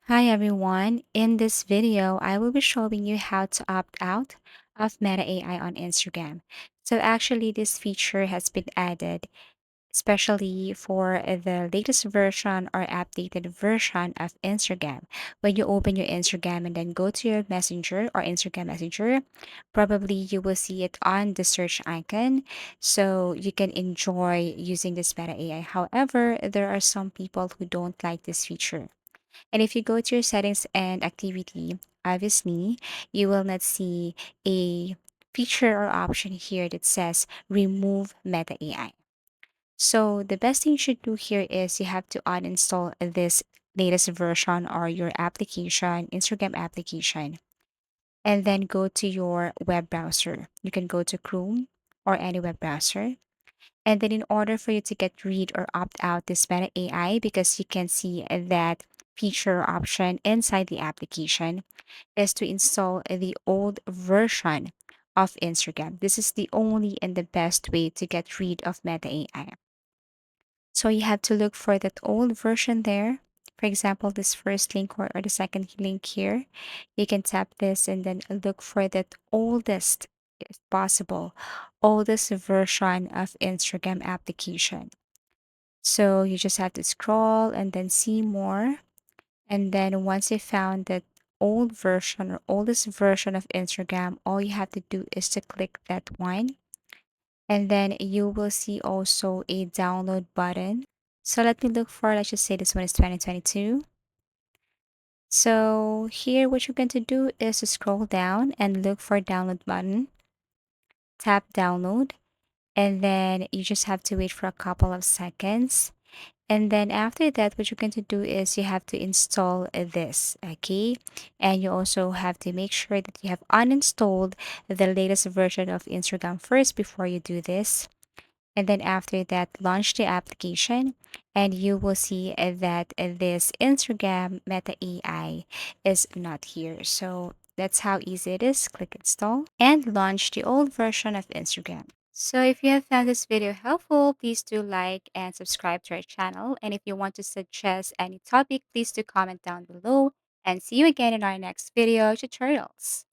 Hi everyone. In this video, I will be showing you how to opt out of Meta AI on Instagram. So actually this feature has been added especially for the latest version or updated version of Instagram. When you open your Instagram and then go to your Messenger or Instagram Messenger, probably you will see it on the search icon so you can enjoy using this Meta AI. However, there are some people who don't like this feature. And if you go to your settings and activity, obviously, you will not see a feature or option here that says remove Meta AI. So the best thing you should do here is you have to uninstall this latest version or your application, Instagram application, and then go to your web browser. You can go to Chrome or any web browser. And then in order for you to get rid or opt out this Meta AI, because you can see that feature option inside the application, is to install the old version of Instagram. This is the only and the best way to get rid of Meta AI. So you have to look for that old version there. For example, this first link or the second link here, you can tap this and then look for that oldest, if possible, oldest version of Instagram application. So you just have to scroll and then see more. And then once you found that old version or oldest version of Instagram, all you have to do is to click that one. And then you will see also a download button. So let me look for, let's just say this one is 2022. So here, what you're going to do is to scroll down and look for download button, tap download, and then you just have to wait for a couple of seconds. And then after that, what you're going to do is you have to install this, okay? And you also have to make sure that you have uninstalled the latest version of Instagram first before you do this. And then after that, launch the application, and you will see that this Instagram Meta AI is not here. So that's how easy it is. Click install and launch the old version of Instagram. So if you have found this video helpful, please do like and subscribe to our channel. And if you want to suggest any topic, please do comment down below. And see you again in our next video tutorials.